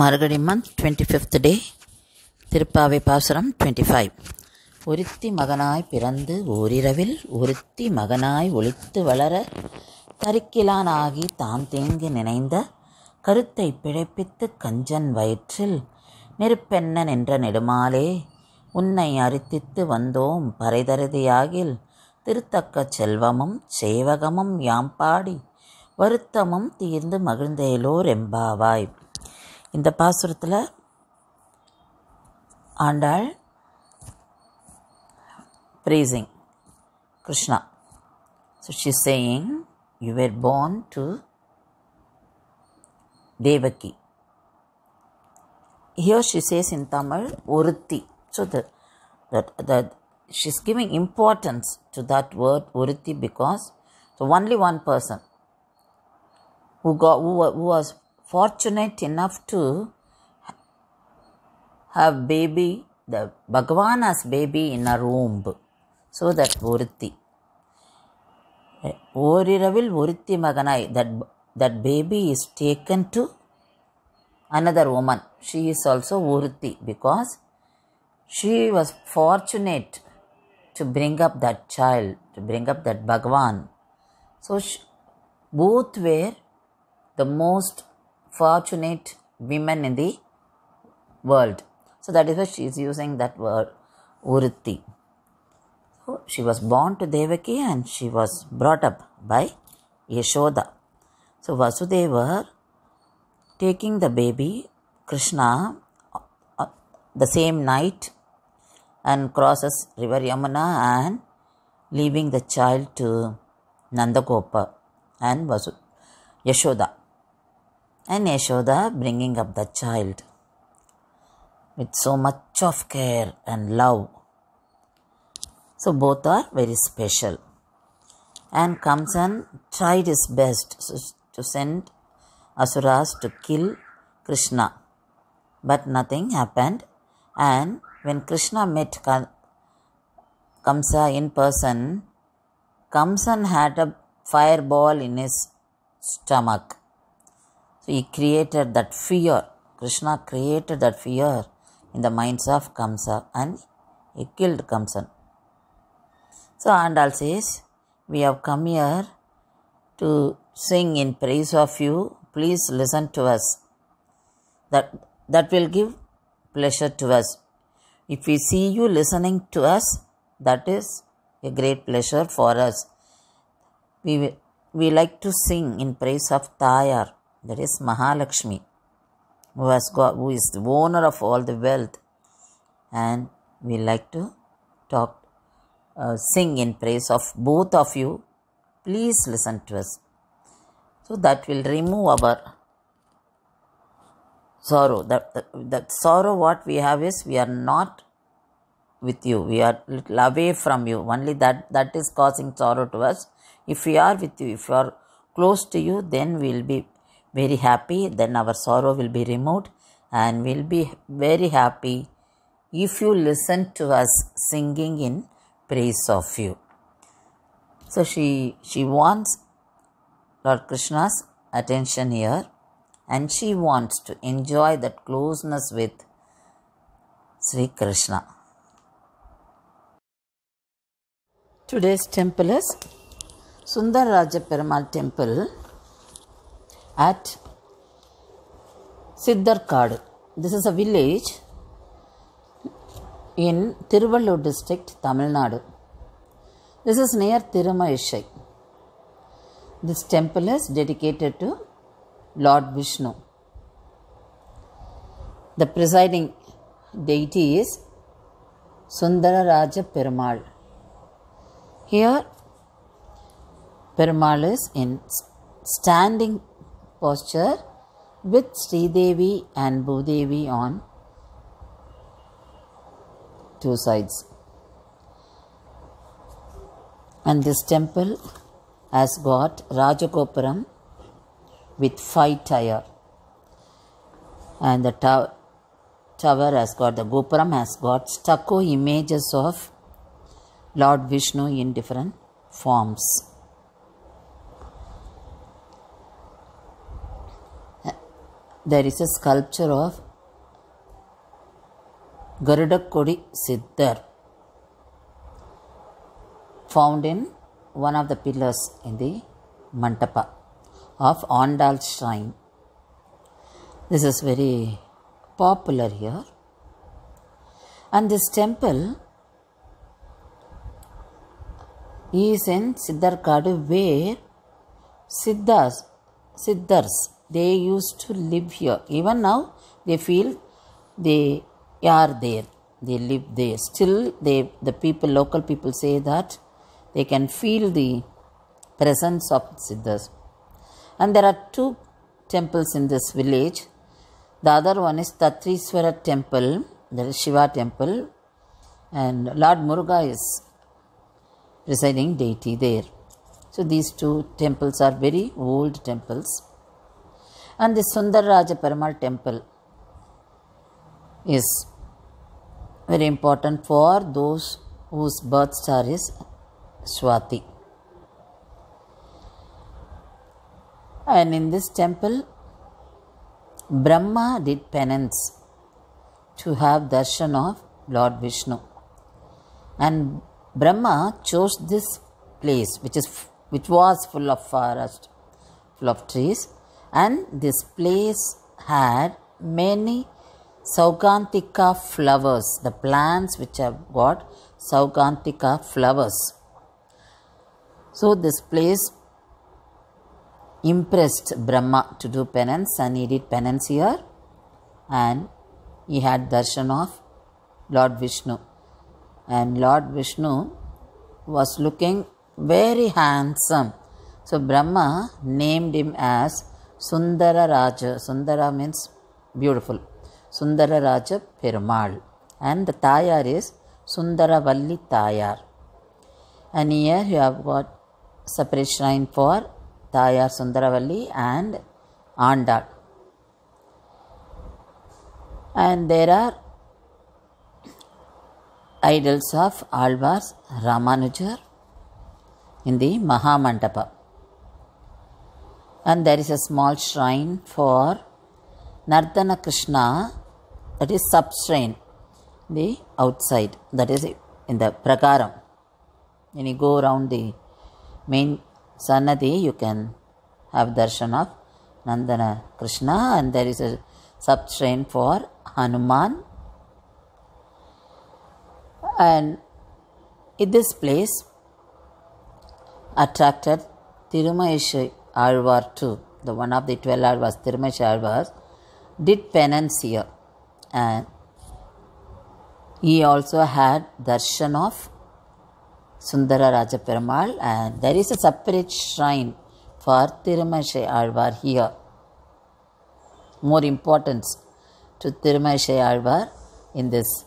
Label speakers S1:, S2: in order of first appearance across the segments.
S1: Margadi month, 25th day, Tirupavai Paasuram 25. ஒருத்தி மகனாய் பிறந்து ஓரிரவில் ஒருத்தி மகனாய் ஒளித்து வளர தரிக்கிலானாகி தான் தேங்கி நினைந்த கருத்தை பிழைப்பித்து கஞ்சன் வயிற்றில் நெருப்பென்ன நின்ற நெடுமாலே உன்னை அரித்தித்து வந்தோம் பறைதருதியாகில் திருத்தக்க செல்வமும் சேவகமும் யாம் பாடி வருத்தமும் தீர்ந்து மகிழ்ந்தேலோர் எம்பாவாய். இந்த பாசுரத்தில் Andal praising Krishna. So she is saying, you were born to Devaki. Here she says in Tamil, Orutti. So that she is giving importance to that word Orutti because so only one person who was fortunate enough to have baby, the Bhagavan as baby in her womb. So that Orutti. Oriravil Orutti Maganai, that baby is taken to another woman. She is also Orutti because she was fortunate to bring up that child, to bring up that Bhagavan. So both were the most fortunate women in the world. So that is why she is using that word Orutti. So she was born to Devaki and she was brought up by Yashoda. So Vasudeva taking the baby Krishna the same night and crosses river Yamuna and leaving the child to Nandagopa and Yashoda. And Yashoda bringing up the child with so much of care and love. So both are very special. And Kamsan tried his best to send Asuras to kill Krishna. But nothing happened. And when Krishna met Kamsa in person, Kamsan had a fireball in his stomach. So he created that fear. Krishna created that fear in the minds of Kamsa and he killed Kamsan. So Andal says, we have come here to sing in praise of you. Please listen to us. That will give pleasure to us. If we see you listening to us, that is a great pleasure for us. We like to sing in praise of Tayar, that is Mahalakshmi, who is the owner of all the wealth, and we like to sing in praise of both of you. Please listen to us. So that will remove our sorrow. That sorrow what we have is we are not with you. We are little away from you. Only that is causing sorrow to us. If we are with you, if we are close to you, then we will be very happy. Then our sorrow will be removed and we will be very happy if you listen to us singing in praise of you. So she wants Lord Krishna's attention here and she wants to enjoy that closeness with Sri Krishna. Today's temple is Sundaraja Perumal temple at Siddharkadu. This is a village in Tiruvallur district, Tamil Nadu. This is near Tirumashai. This temple is dedicated to Lord Vishnu. The presiding deity is Sundararaja Perumal. Here, Perumal is in standing posture with Sridevi and Bhudevi on two sides. And this temple has got Rajagopuram with 5 tier. And the tower has got, the Gopuram has got stucco images of Lord Vishnu in different forms. there is a sculpture of Garudakodi Siddhar found in one of the pillars in the Mantapa of Andal shrine. This is very popular here. And this temple is in Siddharkadu, where Siddhars, they used to live here. Even now they feel they are there, they live there. Still the local people say that they can feel the presence of Siddhas. And there are two temples in this village. The other one is Tatriswara temple, that is Shiva temple, and Lord Muruga is residing deity there. So these two temples are very old temples. And the Sundararaja Perumal temple is very important for those whose birth star is Swati. And in this temple, Brahma did penance to have darshan of Lord Vishnu. And Brahma chose this place which was full of forest, full of trees, and this place had many Saugantika flowers, the plants which have got Saugantika flowers. So this place impressed Brahma to do penance, and he did penance here, and he had darshan of Lord Vishnu. And Lord Vishnu was looking very handsome. So Brahma named him as Sundara Raja. Sundara means beautiful. Sundara Raja Perumal. And the Tayar is Sundaravalli Tayar. And here you have got separate shrine for Tayar Sundaravalli and Andal. And there are idols of Alvars Ramanujar in the Mahamandapa. And there is a small shrine for Nardana Krishna, that is sub-shrine, the outside, that is in the Prakaram. When you go around the main Sannadhi, you can have darshan of Nardana Krishna, and there is a sub-shrine for Hanuman. And in this place attracted Tirumaishi Alvar too. The one of the 12 Alvars, Tirumaishi Alvars, did penance here. And he also had darshan of Sundara Raja Perumal, and there is a separate shrine for Tirumaishi Alvar here. More importance to Tirumaishi Alvar in this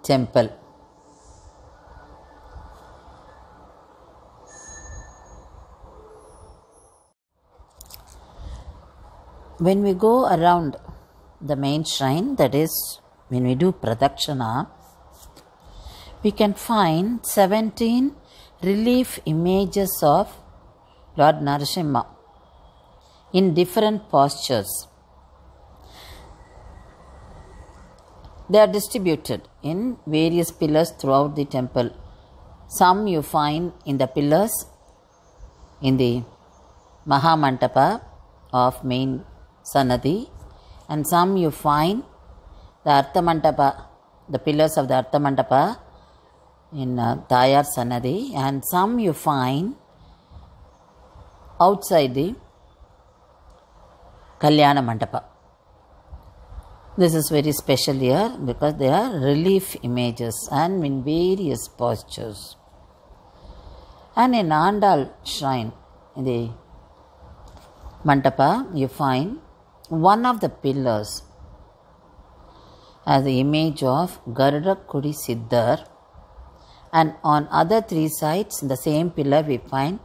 S1: temple. When we go around the main shrine, that is when we do Pradakshana, we can find 17 relief images of Lord Narasimha in different postures. They are distributed in various pillars throughout the temple. Some you find in the pillars in the Mahamandapa of main Sannadhi, and some you find the Arthamandapa, the pillars of the Arthamandapa in Tayar Sannadhi, and some you find outside the Kalyana Mandapa. This is very special here because they are relief images and in various postures. And in Andal shrine, in the Mandapa, you find one of the pillars as the image of Garudakodi Siddhar, and on other three sides in the same pillar we find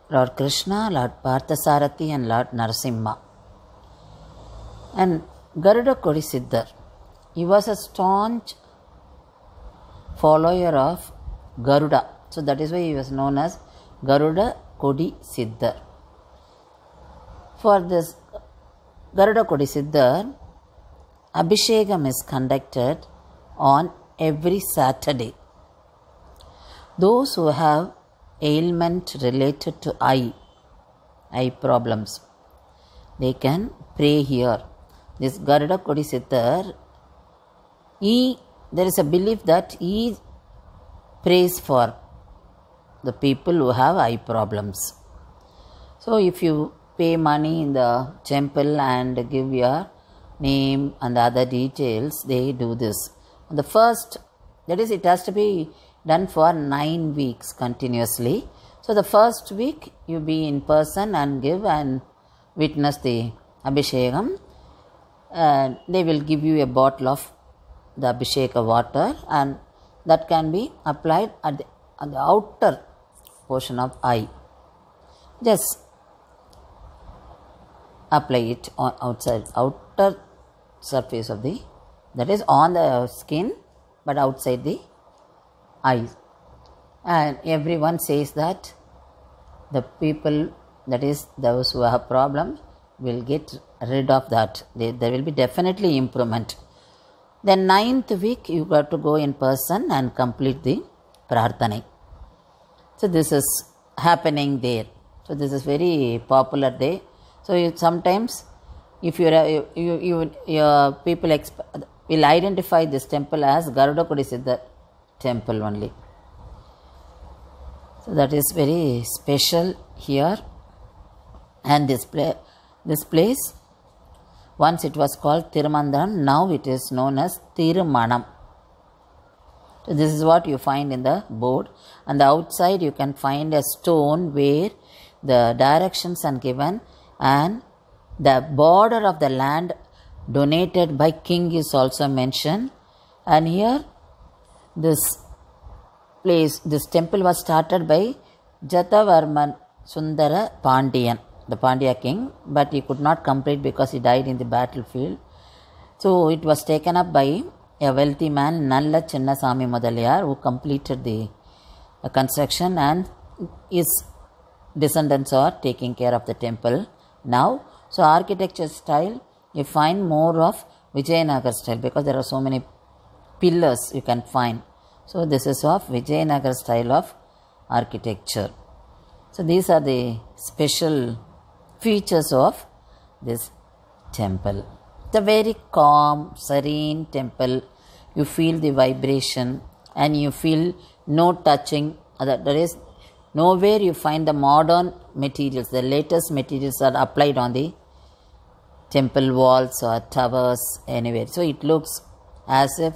S1: Lord Krishna, Lord Parthasarathi and Lord Narasimha. And Garudakodi Siddhar, he was a staunch follower of Garuda. So that is why he was known as Garudakodi Siddhar. For this Garuda Kodi Siddhar, Abhishekam is conducted on every Saturday. Those who have ailment related to eye problems, they can pray here. This Garuda Kodi Siddhar, there is a belief that he prays for the people who have eye problems. So if you pay money in the temple and give your name and other details, they do this. The first, that is, it has to be done for 9 weeks continuously. So the first week you be in person and give and witness the Abhishekam. They will give you a bottle of the Abhisheka water, and that can be applied at the outer portion of eye. Just apply it on outer surface of the, that is on the skin but outside the eyes. And everyone says that the people, that is those who have problems, will get rid of that. There will be definitely improvement. Then 9th week you got to go in person and complete the prarthana. So this is happening there. So this is very popular day. So sometimes if your people will identify this temple as Garuda Kodi Siddhar temple only. So that is very special here. And this place, once it was called Thirumandaram, now it is known as Thirumanam. So this is what you find in the board. On the outside you can find a stone where the directions are given and the border of the land donated by king is also mentioned. And here this place, this temple was started by Jatavarman Sundara Pandiyan, the Pandya king, but he could not complete because he died in the battlefield. So it was taken up by a wealthy man, Nalla Chinnasamy Mudaliyar, who completed the construction, and his descendants are taking care of the temple now. So architecture style, you find more of Vijayanagar style because there are so many pillars you can find. So this is of Vijayanagar style of architecture. So these are the special features of this temple. It's a very calm, serene temple. You feel the vibration and you feel no touching. There is nowhere you find the modern materials. The latest materials are applied on the temple walls or towers anywhere. So it looks as if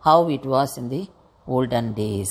S1: how it was in the olden days.